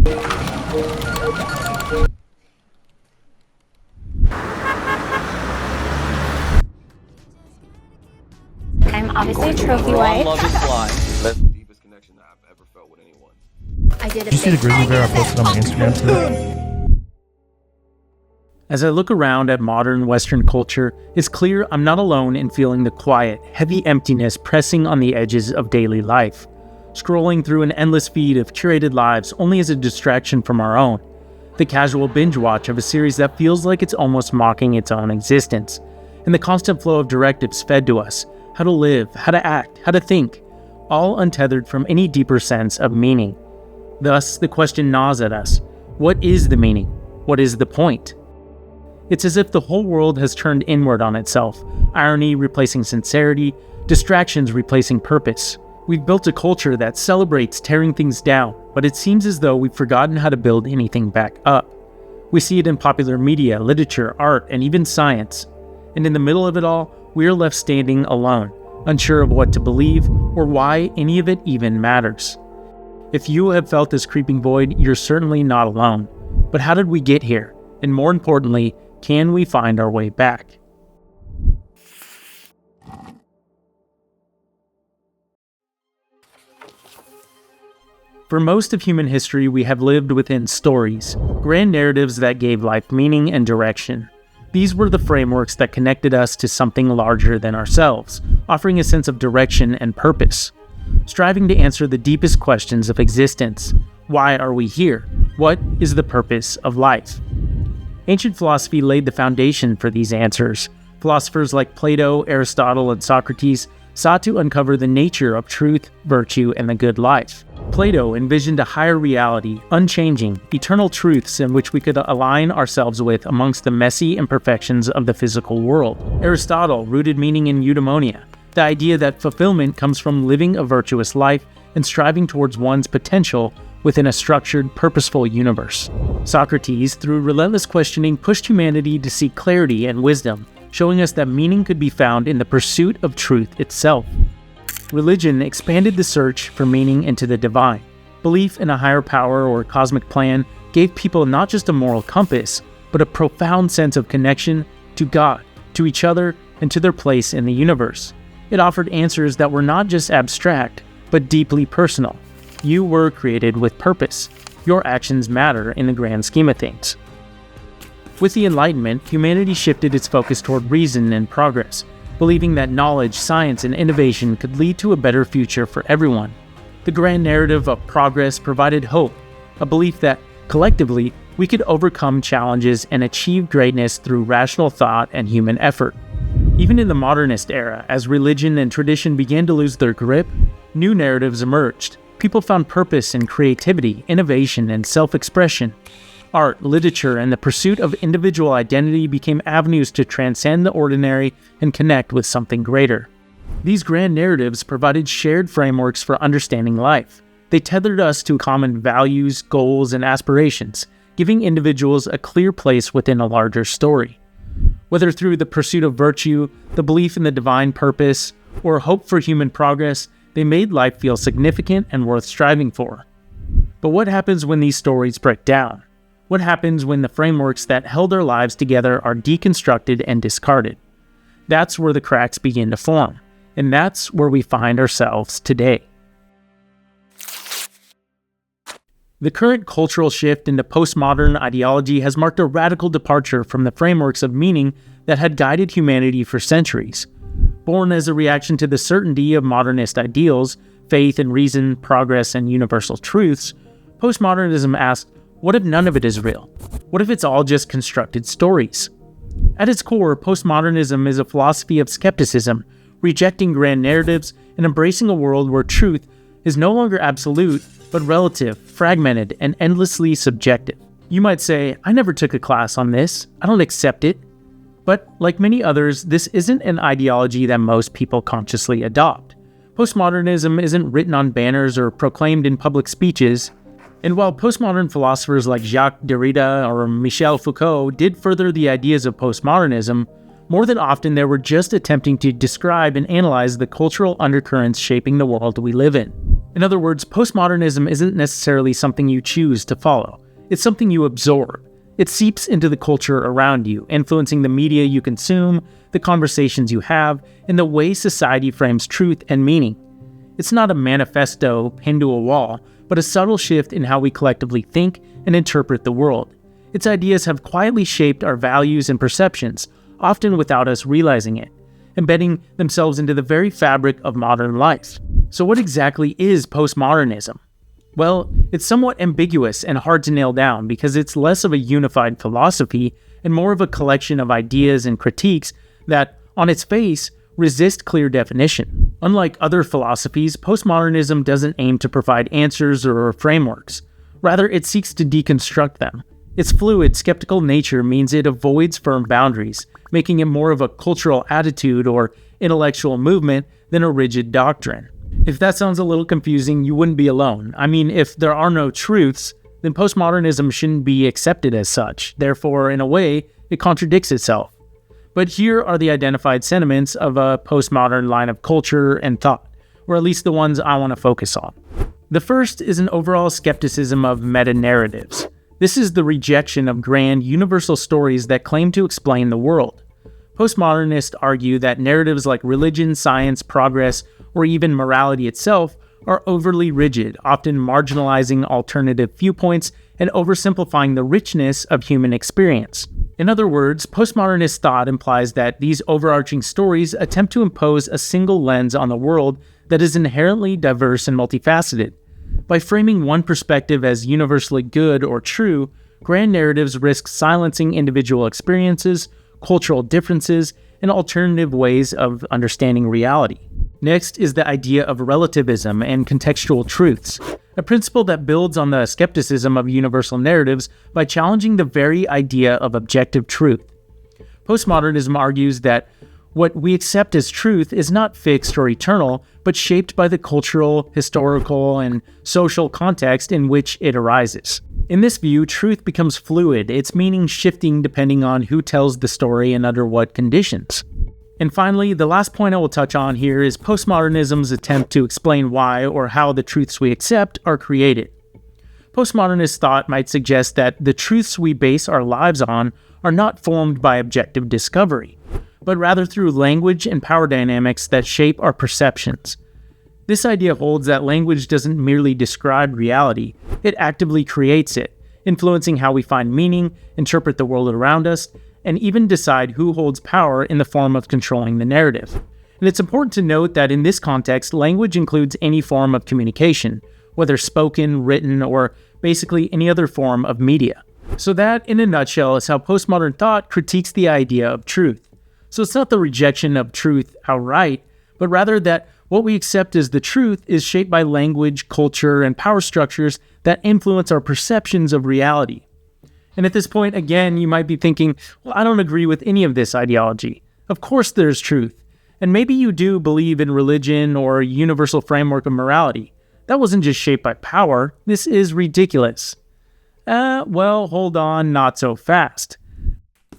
I'm obviously a trophy wife. Love is blind. That's the deepest connection that I've ever felt with anyone. I did a Did you see the grizzly bear I posted on my Instagram today? As I look around at modern Western culture, it's clear I'm not alone in feeling the quiet, heavy emptiness pressing on the edges of daily life. Scrolling through an endless feed of curated lives only as a distraction from our own. The casual binge watch of a series that feels like it's almost mocking its own existence. And the constant flow of directives fed to us, how to live, how to act, how to think, all untethered from any deeper sense of meaning. Thus, the question gnaws at us. What is the meaning? What is the point? It's as if the whole world has turned inward on itself, irony replacing sincerity, distractions replacing purpose. We've built a culture that celebrates tearing things down, but it seems as though we've forgotten how to build anything back up. We see it in popular media, literature, art, and even science. And in the middle of it all, we are left standing alone, unsure of what to believe or why any of it even matters. If you have felt this creeping void, you're certainly not alone. But how did we get here? And more importantly, can we find our way back? For most of human history, we have lived within stories, grand narratives that gave life meaning and direction. These were the frameworks that connected us to something larger than ourselves, offering a sense of direction and purpose. Striving to answer the deepest questions of existence. Why are we here? What is the purpose of life? Ancient philosophy laid the foundation for these answers. Philosophers like Plato, Aristotle, and Socrates sought to uncover the nature of truth, virtue, and the good life. Plato envisioned a higher reality, unchanging, eternal truths in which we could align ourselves with amongst the messy imperfections of the physical world. Aristotle rooted meaning in eudaimonia, the idea that fulfillment comes from living a virtuous life and striving towards one's potential within a structured, purposeful universe. Socrates, through relentless questioning, pushed humanity to seek clarity and wisdom, showing us that meaning could be found in the pursuit of truth itself. Religion expanded the search for meaning into the divine. Belief in a higher power or cosmic plan gave people not just a moral compass, but a profound sense of connection to God, to each other, and to their place in the universe. It offered answers that were not just abstract, but deeply personal. You were created with purpose. Your actions matter in the grand scheme of things. With the Enlightenment, humanity shifted its focus toward reason and progress, believing that knowledge, science, and innovation could lead to a better future for everyone. The grand narrative of progress provided hope, a belief that, collectively, we could overcome challenges and achieve greatness through rational thought and human effort. Even in the modernist era, as religion and tradition began to lose their grip, new narratives emerged. People found purpose in creativity, innovation, and self-expression. Art, literature, and the pursuit of individual identity became avenues to transcend the ordinary and connect with something greater. These grand narratives provided shared frameworks for understanding life. They tethered us to common values, goals, and aspirations, giving individuals a clear place within a larger story. Whether through the pursuit of virtue, the belief in the divine purpose, or hope for human progress, they made life feel significant and worth striving for. But what happens when these stories break down? What happens when the frameworks that held our lives together are deconstructed and discarded? That's where the cracks begin to form, and that's where we find ourselves today. The current cultural shift into postmodern ideology has marked a radical departure from the frameworks of meaning that had guided humanity for centuries. Born as a reaction to the certainty of modernist ideals, faith and reason, progress, and universal truths, postmodernism asked, what if none of it is real? What if it's all just constructed stories? At its core, postmodernism is a philosophy of skepticism, rejecting grand narratives and embracing a world where truth is no longer absolute, but relative, fragmented, and endlessly subjective. You might say, I never took a class on this, I don't accept it. But like many others, this isn't an ideology that most people consciously adopt. Postmodernism isn't written on banners or proclaimed in public speeches. And while postmodern philosophers like Jacques Derrida or Michel Foucault did further the ideas of postmodernism, more than often they were just attempting to describe and analyze the cultural undercurrents shaping the world we live in. In other words, postmodernism isn't necessarily something you choose to follow. It's something you absorb. It seeps into the culture around you, influencing the media you consume, the conversations you have, and the way society frames truth and meaning. It's not a manifesto pinned to a wall, but a subtle shift in how we collectively think and interpret the world. Its ideas have quietly shaped our values and perceptions, often without us realizing it, embedding themselves into the very fabric of modern life. So what exactly is postmodernism? Well, it's somewhat ambiguous and hard to nail down because it's less of a unified philosophy and more of a collection of ideas and critiques that, on its face, resist clear definition. Unlike other philosophies, postmodernism doesn't aim to provide answers or frameworks. Rather, it seeks to deconstruct them. Its fluid, skeptical nature means it avoids firm boundaries, making it more of a cultural attitude or intellectual movement than a rigid doctrine. If that sounds a little confusing, you wouldn't be alone. I mean, if there are no truths, then postmodernism shouldn't be accepted as such. Therefore, in a way, it contradicts itself. But here are the identified sentiments of a postmodern line of culture and thought, or at least the ones I want to focus on. The first is an overall skepticism of meta-narratives. This is the rejection of grand, universal stories that claim to explain the world. Postmodernists argue that narratives like religion, science, progress, or even morality itself are overly rigid, often marginalizing alternative viewpoints and oversimplifying the richness of human experience. In other words, postmodernist thought implies that these overarching stories attempt to impose a single lens on the world that is inherently diverse and multifaceted. By framing one perspective as universally good or true, grand narratives risk silencing individual experiences, cultural differences, and alternative ways of understanding reality. Next is the idea of relativism and contextual truths, a principle that builds on the skepticism of universal narratives by challenging the very idea of objective truth. Postmodernism argues that what we accept as truth is not fixed or eternal, but shaped by the cultural, historical, and social context in which it arises. In this view, truth becomes fluid, its meaning shifting depending on who tells the story and under what conditions. And finally, the last point I will touch on here is postmodernism's attempt to explain why or how the truths we accept are created. Postmodernist thought might suggest that the truths we base our lives on are not formed by objective discovery, but rather through language and power dynamics that shape our perceptions. This idea holds that language doesn't merely describe reality, it actively creates it, influencing how we find meaning, interpret the world around us, and even decide who holds power in the form of controlling the narrative. And it's important to note that in this context, language includes any form of communication, whether spoken, written, or basically any other form of media. So that, in a nutshell, is how postmodern thought critiques the idea of truth. So it's not the rejection of truth outright, but rather that what we accept as the truth is shaped by language, culture, and power structures that influence our perceptions of reality. And at this point, again, you might be thinking, well, I don't agree with any of this ideology. Of course there's truth. And maybe you do believe in religion or a universal framework of morality. That wasn't just shaped by power. This is ridiculous. Well, hold on, not so fast.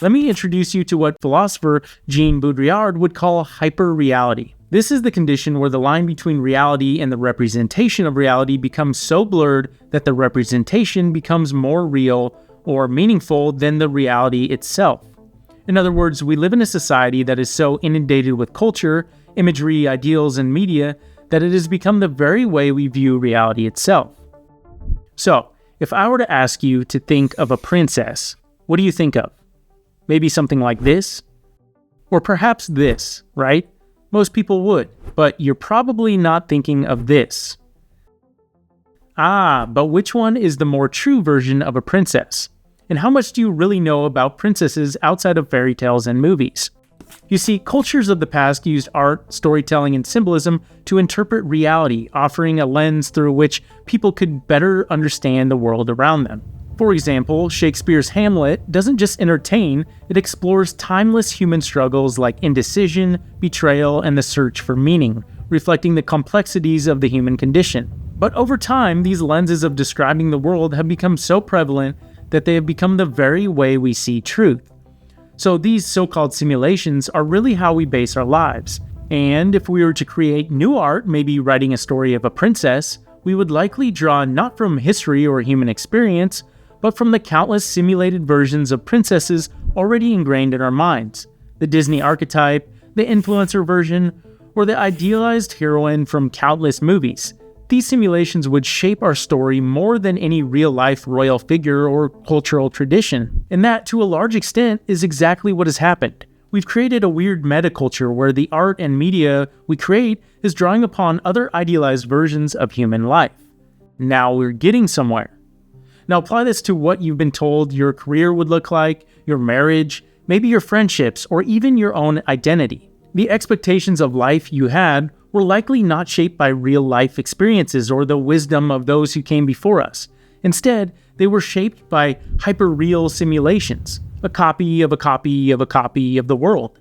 Let me introduce you to what philosopher Jean Baudrillard would call hyperreality. This is the condition where the line between reality and the representation of reality becomes so blurred that the representation becomes more real or meaningful than the reality itself. In other words, we live in a society that is so inundated with culture, imagery, ideals, and media that it has become the very way we view reality itself. So, if I were to ask you to think of a princess, what do you think of? Maybe something like this? Or perhaps this, right? Most people would, but you're probably not thinking of this. But which one is the more true version of a princess? And how much do you really know about princesses outside of fairy tales and movies? You see, cultures of the past used art, storytelling, and symbolism to interpret reality, offering a lens through which people could better understand the world around them. For example, Shakespeare's Hamlet doesn't just entertain, it explores timeless human struggles like indecision, betrayal, and the search for meaning, reflecting the complexities of the human condition. But over time, these lenses of describing the world have become so prevalent that they have become the very way we see truth. So these so-called simulations are really how we base our lives. And if we were to create new art, maybe writing a story of a princess, we would likely draw not from history or human experience, but from the countless simulated versions of princesses already ingrained in our minds. The Disney archetype, the influencer version, or the idealized heroine from countless movies. These simulations would shape our story more than any real-life royal figure or cultural tradition. And that, to a large extent, is exactly what has happened. We've created a weird metaculture where the art and media we create is drawing upon other idealized versions of human life. Now we're getting somewhere. Now apply this to what you've been told your career would look like, your marriage, maybe your friendships, or even your own identity. The expectations of life you had were likely not shaped by real-life experiences or the wisdom of those who came before us. Instead, they were shaped by hyperreal simulations, a copy of a copy of a copy of the world.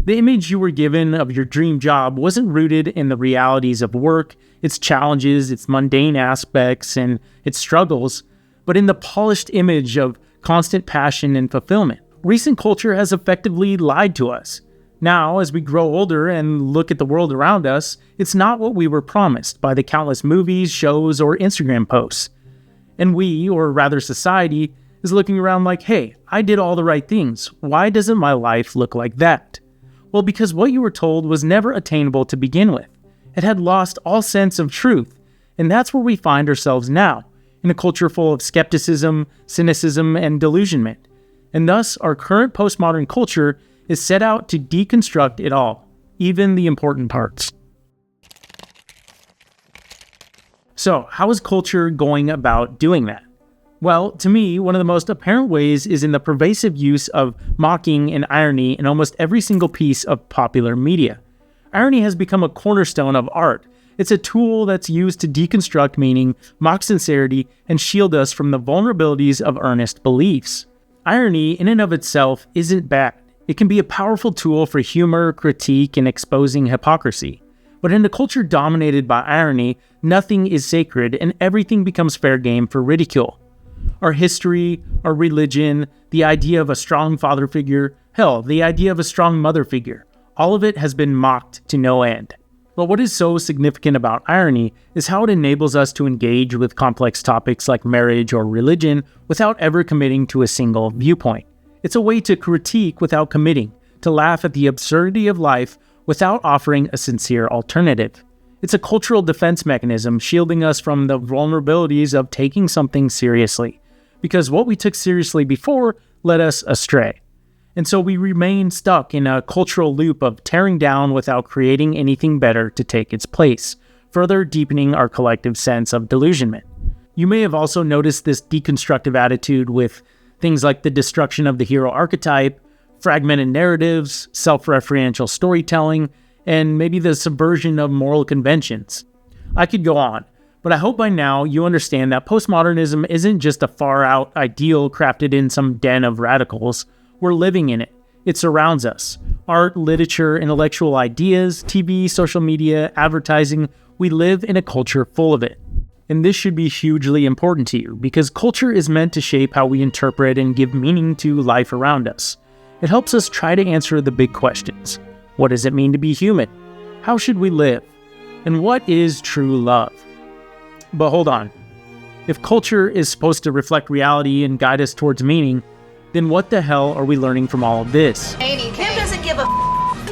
The image you were given of your dream job wasn't rooted in the realities of work, its challenges, its mundane aspects, and its struggles, but in the polished image of constant passion and fulfillment. Recent culture has effectively lied to us. Now, as we grow older and look at the world around us, it's not what we were promised by the countless movies, shows, or Instagram posts. And we, or rather society, is looking around like, hey, I did all the right things. Why doesn't my life look like that? Well, because what you were told was never attainable to begin with. It had lost all sense of truth. And that's where we find ourselves now, in a culture full of skepticism, cynicism, and delusionment. And thus, our current postmodern culture is set out to deconstruct it all, even the important parts. So, how is culture going about doing that? Well, to me, one of the most apparent ways is in the pervasive use of mocking and irony in almost every single piece of popular media. Irony has become a cornerstone of art. It's a tool that's used to deconstruct meaning, mock sincerity, and shield us from the vulnerabilities of earnest beliefs. Irony, in and of itself, isn't bad. It can be a powerful tool for humor, critique, and exposing hypocrisy. But in a culture dominated by irony, nothing is sacred and everything becomes fair game for ridicule. Our history, our religion, the idea of a strong father figure, hell, the idea of a strong mother figure, all of it has been mocked to no end. But what is so significant about irony is how it enables us to engage with complex topics like marriage or religion without ever committing to a single viewpoint. It's a way to critique without committing, to laugh at the absurdity of life without offering a sincere alternative. It's a cultural defense mechanism shielding us from the vulnerabilities of taking something seriously, because what we took seriously before led us astray. And so we remain stuck in a cultural loop of tearing down without creating anything better to take its place, further deepening our collective sense of delusionment. You may have also noticed this deconstructive attitude with things like the destruction of the hero archetype, fragmented narratives, self-referential storytelling, and maybe the subversion of moral conventions. I could go on, but I hope by now you understand that postmodernism isn't just a far-out ideal crafted in some den of radicals. We're living in it. It surrounds us. Art, literature, intellectual ideas, TV, social media, advertising. We live in a culture full of it. And this should be hugely important to you, because culture is meant to shape how we interpret and give meaning to life around us. It helps us try to answer the big questions. What does it mean to be human? How should we live? And what is true love? But hold on. If culture is supposed to reflect reality and guide us towards meaning, then what the hell are we learning from all of this? Kim doesn't give a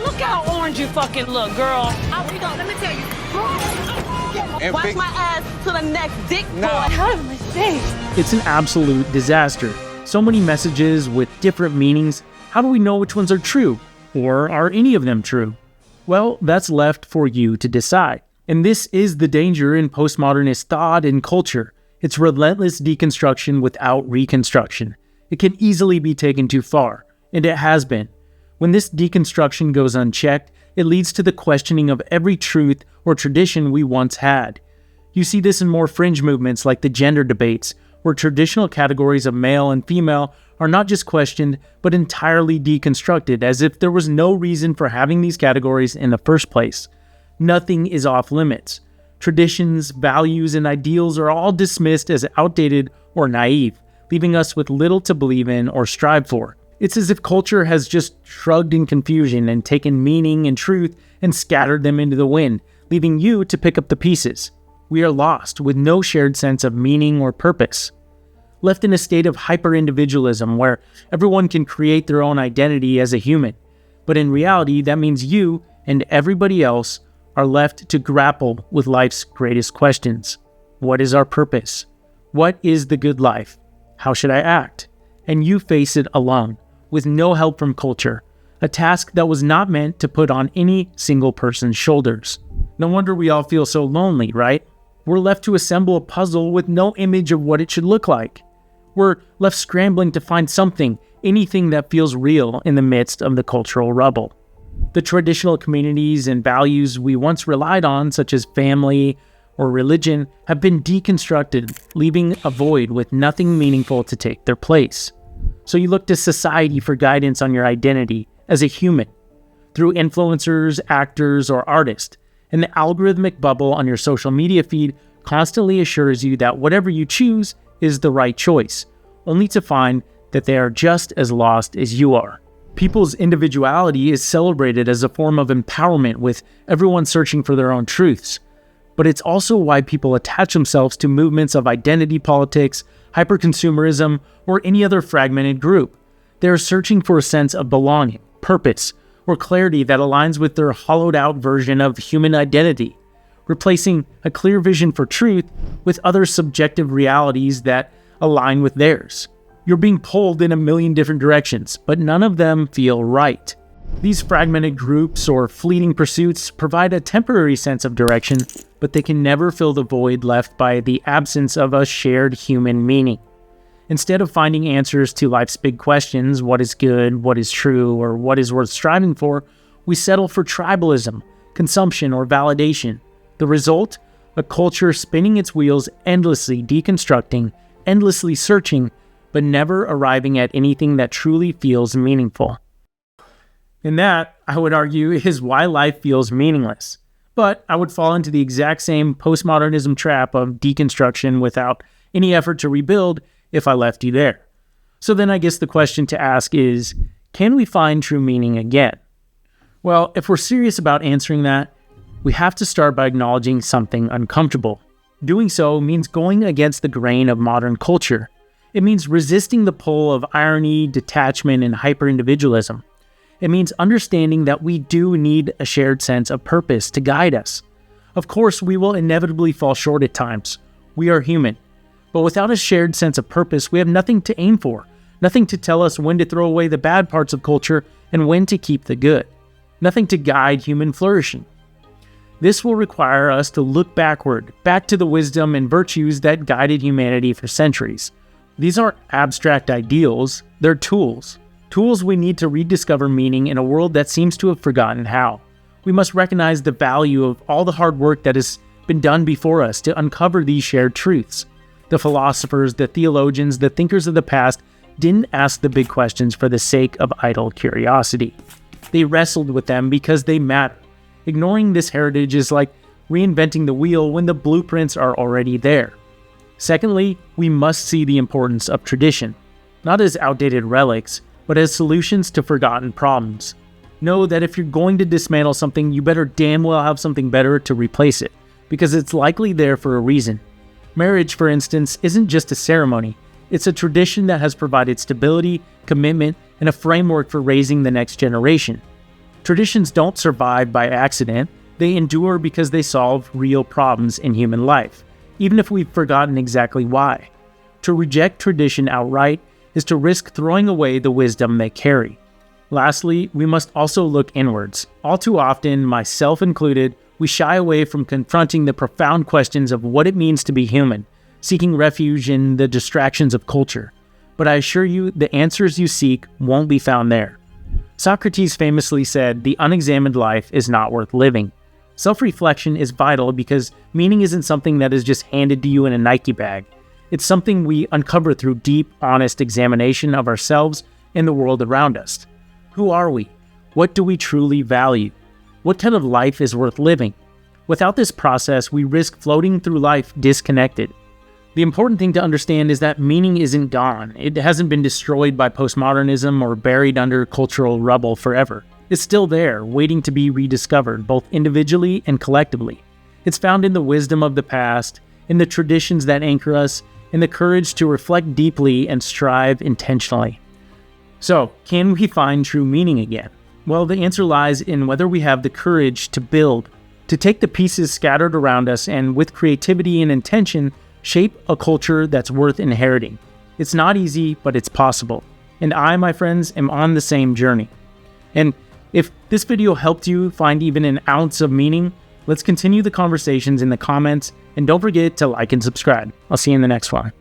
Look how orange you fucking look, girl. Let me tell you. Watch my ass to the next dick boy. Out of my face. It's an absolute disaster. So many messages with different meanings. How do we know which ones are true? Or are any of them true? Well, that's left for you to decide. And this is the danger in postmodernist thought and culture. It's relentless deconstruction without reconstruction. It can easily be taken too far, and it has been. When this deconstruction goes unchecked, it leads to the questioning of every truth or tradition we once had. You see this in more fringe movements like the gender debates, where traditional categories of male and female are not just questioned, but entirely deconstructed as if there was no reason for having these categories in the first place. Nothing is off limits. Traditions, values, and ideals are all dismissed as outdated or naive, leaving us with little to believe in or strive for. It's as if culture has just shrugged in confusion and taken meaning and truth and scattered them into the wind, leaving you to pick up the pieces. We are lost, with no shared sense of meaning or purpose. Left in a state of hyper-individualism where everyone can create their own identity as a human. But in reality, that means you and everybody else are left to grapple with life's greatest questions. What is our purpose? What is the good life? How should I act? And you face it alone, with no help from culture, a task that was not meant to put on any single person's shoulders. No wonder we all feel so lonely, right? We're left to assemble a puzzle with no image of what it should look like. We're left scrambling to find something, anything that feels real in the midst of the cultural rubble. The traditional communities and values we once relied on, such as family or religion, have been deconstructed, leaving a void with nothing meaningful to take their place. So you look to society for guidance on your identity as a human, through influencers, actors, or artists, and the algorithmic bubble on your social media feed constantly assures you that whatever you choose is the right choice, only to find that they are just as lost as you are. People's individuality is celebrated as a form of empowerment, with everyone searching for their own truths. But it's also why people attach themselves to movements of identity politics, hyperconsumerism, or any other fragmented group. They are searching for a sense of belonging, purpose, or clarity that aligns with their hollowed-out version of human identity, replacing a clear vision for truth with other subjective realities that align with theirs. You're being pulled in a million different directions, but none of them feel right. These fragmented groups or fleeting pursuits provide a temporary sense of direction, but they can never fill the void left by the absence of a shared human meaning. Instead of finding answers to life's big questions, what is good, what is true, or what is worth striving for, we settle for tribalism, consumption, or validation. The result? A culture spinning its wheels, endlessly deconstructing, endlessly searching, but never arriving at anything that truly feels meaningful. And that, I would argue, is why life feels meaningless. But I would fall into the exact same postmodernism trap of deconstruction without any effort to rebuild if I left you there. So then I guess the question to ask is, can we find true meaning again? Well, if we're serious about answering that, we have to start by acknowledging something uncomfortable. Doing so means going against the grain of modern culture. It means resisting the pull of irony, detachment, and hyper-individualism. It means understanding that we do need a shared sense of purpose to guide us. Of course, we will inevitably fall short at times. We are human. But without a shared sense of purpose, we have nothing to aim for, nothing to tell us when to throw away the bad parts of culture and when to keep the good, nothing to guide human flourishing. This will require us to look backward, back to the wisdom and virtues that guided humanity for centuries. These aren't abstract ideals, they're tools. Tools we need to rediscover meaning in a world that seems to have forgotten how. We must recognize the value of all the hard work that has been done before us to uncover these shared truths. The philosophers, the theologians, the thinkers of the past didn't ask the big questions for the sake of idle curiosity. They wrestled with them because they matter. Ignoring this heritage is like reinventing the wheel when the blueprints are already there. Secondly, we must see the importance of tradition, not as outdated relics, but as solutions to forgotten problems. Know that if you're going to dismantle something, you better damn well have something better to replace it, because it's likely there for a reason. Marriage, for instance, isn't just a ceremony. It's a tradition that has provided stability, commitment, and a framework for raising the next generation. Traditions don't survive by accident. They endure because they solve real problems in human life, even if we've forgotten exactly why. To reject tradition outright is to risk throwing away the wisdom they carry. Lastly, we must also look inwards. All too often, myself included, we shy away from confronting the profound questions of what it means to be human, seeking refuge in the distractions of culture. But I assure you, the answers you seek won't be found there. Socrates famously said, "The unexamined life is not worth living." Self-reflection is vital because meaning isn't something that is just handed to you in a Nike bag. It's something we uncover through deep, honest examination of ourselves and the world around us. Who are we? What do we truly value? What kind of life is worth living? Without this process, we risk floating through life disconnected. The important thing to understand is that meaning isn't gone. It hasn't been destroyed by postmodernism or buried under cultural rubble forever. is still there, waiting to be rediscovered, both individually and collectively. It's found in the wisdom of the past, in the traditions that anchor us, in the courage to reflect deeply and strive intentionally. So, can we find true meaning again? Well, the answer lies in whether we have the courage to build, to take the pieces scattered around us and, with creativity and intention, shape a culture that's worth inheriting. It's not easy, but it's possible. And I, my friends, am on the same journey. And if this video helped you find even an ounce of meaning, let's continue the conversations in the comments, and don't forget to like and subscribe. I'll see you in the next one.